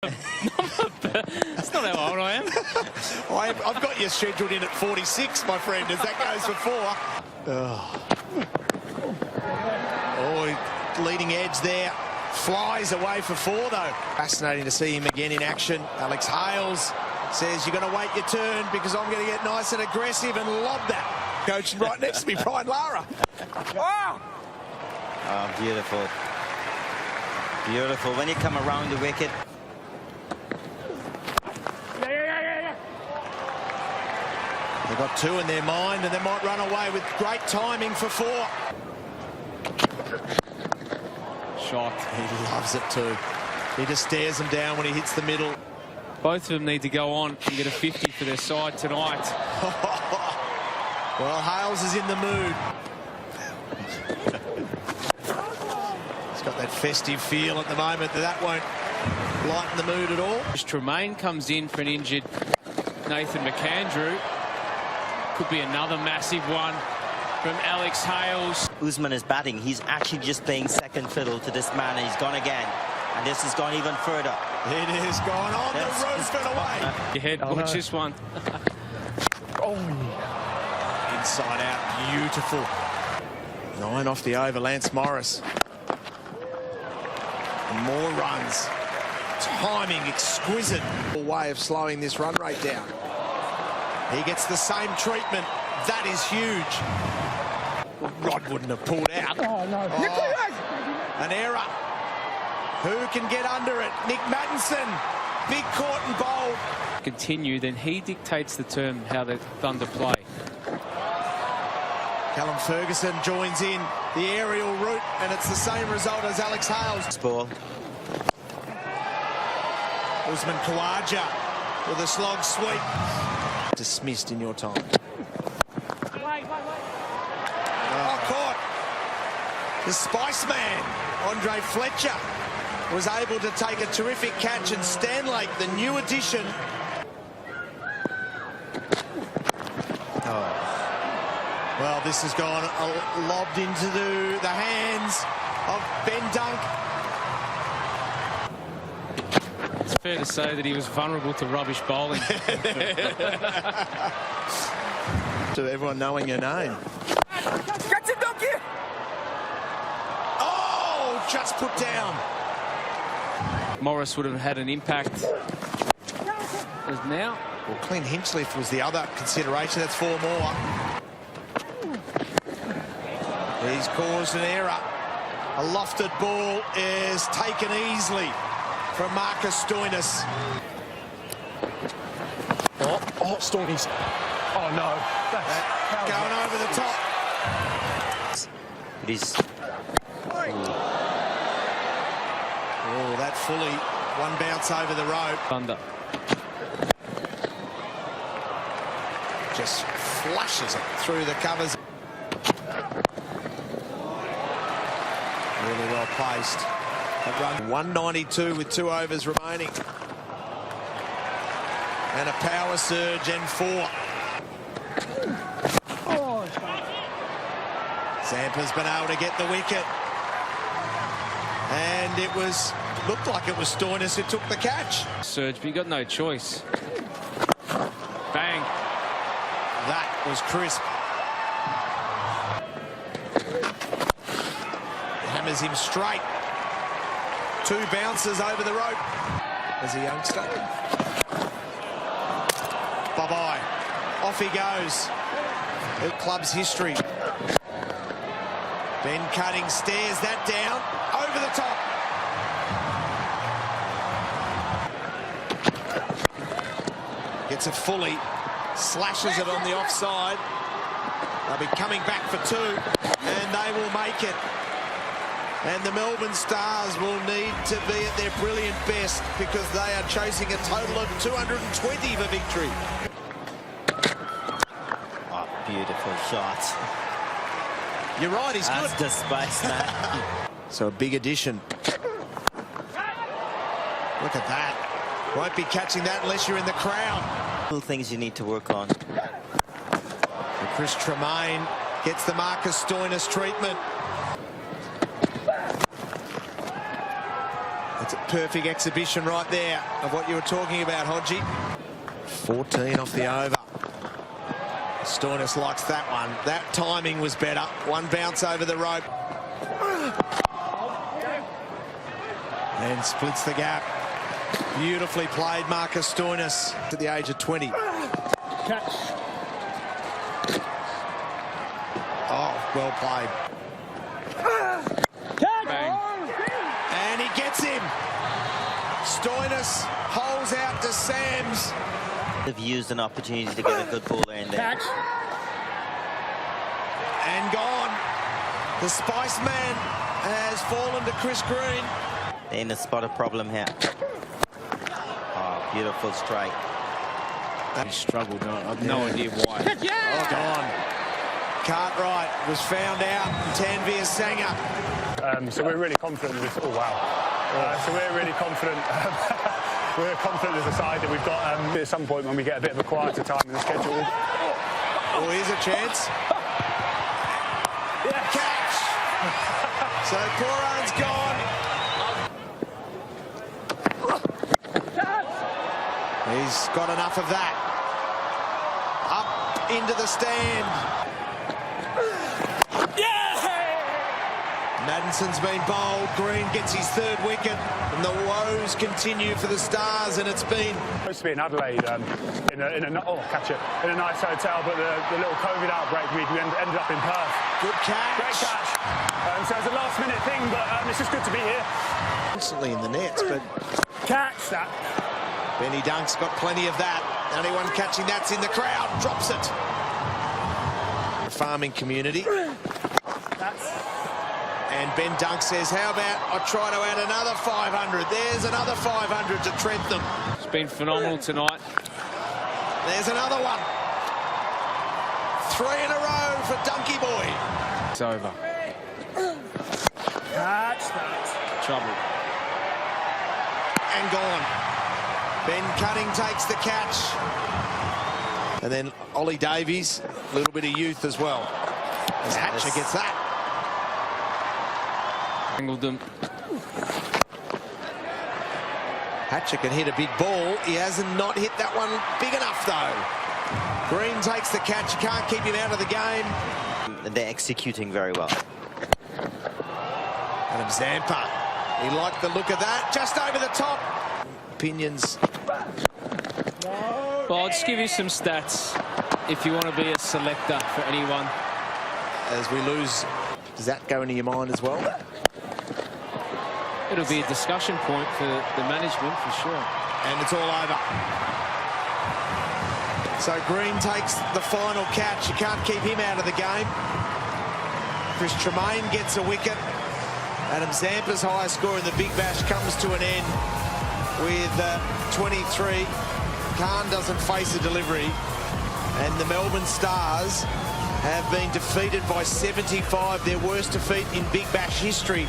That's not how old I am. I've got you scheduled in at 46, my friend, as that goes for 4. Oh, leading edge there. Flies away for 4, though. Fascinating to see him again in action. Alex Hales says, you're going to wait your turn because I'm going to get nice and aggressive and lob that. Coach right next to me, Brian Lara. Oh, beautiful. Beautiful. When you come around the wicket. They've got 2 in their mind and they might run away with great timing for 4. Shot. He loves it too. He just stares them down when he hits the middle. Both of them need to go on and get a 50 for their side tonight. Well, Hales is in the mood. He's got that festive feel at the moment. That won't lighten the mood at all. Tremaine comes in for an injured Nathan McAndrew. Could be another massive one from Alex Hales. Usman is batting. He's actually just playing second fiddle to this man, and he's gone again. And this has gone even further. It has gone on the roof and away. Your head, watch this one. Inside out, beautiful. 9 off the over, Lance Morris. And more runs. Timing exquisite. A way of slowing this run rate down. He gets the same treatment. That is huge. Rod wouldn't have pulled out. Oh, no. Oh, an error. Who can get under it? Nick Mattinson. Big caught and bowled. Continue, then he dictates the term how the Thunder play. Callum Ferguson joins in the aerial route, and it's the same result as Alex Hales. Ball. Usman Khawaja with a slog sweep. Dismissed in your time. Oh, caught. The Spice Man, Andre Fletcher, was able to take a terrific catch, and Stanlake, the new addition. Oh. Well, this has gone lobbed into the hands of Ben Dunk. It's fair to say that he was vulnerable to rubbish bowling. To everyone knowing your name. Oh, just put down. Morris would have had an impact. As now. Well, Clint Hinchliffe was the other consideration. That's 4 more. He's caused an error. A lofted ball is taken easily from Marcus Stoinis. Oh, Stoinis. Oh, no. That's going over the top. It is. Oh, that fully. One bounce over the rope. Thunder. Just flushes it through the covers. Really well placed. That run 192 with 2 overs remaining. And a power surge and 4. Zampa's been able to get the wicket. And it looked like it was Stoinis who took the catch. Surge, but you got no choice. Bang. That was crisp. Hammers him straight. 2 bounces over the rope as a youngster. Bye-bye. Off he goes. The club's history. Ben Cutting stares that down. Over the top. Gets it fully. Slashes it on the offside. They'll be coming back for 2. And they will make it. And the Melbourne Stars will need to be at their brilliant best because they are chasing a total of 220 for victory. Oh, beautiful shot. You're right, he's good. That's the Spice Man. So a big addition. Look at that. Won't be catching that unless you're in the crowd. Little things you need to work on. And Chris Tremaine gets the Marcus Stoinis treatment. It's a perfect exhibition right there of what you were talking about, Hodgie. 14 off the over. Stoinis likes that one. That timing was better. One bounce over the rope. And splits the gap. Beautifully played, Marcus Stoinis, at the age of 20. Catch. Oh, well played. Bang. And he gets him. Stoinis holds out to Sams. They've used an opportunity to get a good bowler in there. Catch. And gone. The Spice Man has fallen to Chris Green. They're in a spot of problem here. Oh, beautiful strike. He struggled. I've no idea why. Oh, gone. Cartwright was found out. Tanvir Sanger. So we're really confident with this. Oh, wow. So we're really confident. We're confident as a side that we've got at some point when we get a bit of a quieter time in the schedule. Oh, here's a chance. Yeah. Catch. So Coran's gone. He's got enough of that. Up into the stand. Maddison's been bowled. Green gets his third wicket. And the woes continue for the Stars. And it's been... Supposed to be in Adelaide in a nice hotel, but the little COVID outbreak we ended up in Perth. Good catch. Great catch. So it's a last-minute thing, but it's just good to be here. Constantly in the nets, but... Catch that. Benny Dunk's got plenty of that. The only one catching that's in the crowd. Drops it. The farming community. And Ben Dunk says, how about I try to add another 500? There's another 500 to Trentham. It's been phenomenal tonight. There's another one. 3 in a row for Dunky Boy. It's over. Catch that. Trouble. And gone. Ben Cutting takes the catch. And then Ollie Davies, a little bit of youth as well. As Hatcher gets that. Angled them. Hatcher can hit a big ball. He hasn't not hit that one big enough, though. Green takes the catch. You can't keep him out of the game. They're executing very well. Adam Zampa. He liked the look of that. Just over the top. Opinions. Well, I'll just give you some stats if you want to be a selector for anyone. As we lose, does that go into your mind as well? It'll be a discussion point for the management for sure. And it's all over. So Green takes the final catch. You can't keep him out of the game. Chris Tremaine gets a wicket. Adam Zampa's highest score in the Big Bash comes to an end with 23. Khan doesn't face a delivery. And the Melbourne Stars have been defeated by 75, their worst defeat in Big Bash history.